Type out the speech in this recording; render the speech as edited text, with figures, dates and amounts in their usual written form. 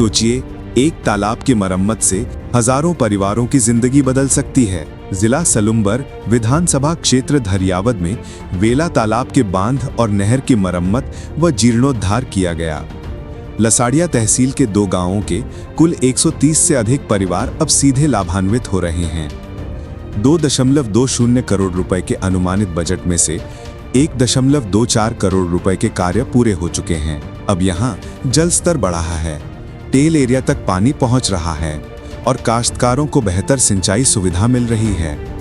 सोचिए, एक तालाब की मरम्मत से हजारों परिवारों की जिंदगी बदल सकती है। जिला सलुम्बर विधानसभा क्षेत्र धरियावद में वेला तालाब के बांध और नहर की मरम्मत व जीर्णोद्धार किया गया। लसाड़िया तहसील के 2 गांवों के कुल 130 से अधिक परिवार अब सीधे लाभान्वित हो रहे हैं। 2.20 करोड़ रुपए के अनुमानित बजट में से 1.24 करोड़ रुपए के कार्य पूरे हो चुके हैं। अब यहां जल स्तर बढ़ा है, टेल एरिया तक पानी पहुंच रहा है और काश्तकारों को बेहतर सिंचाई सुविधा मिल रही है।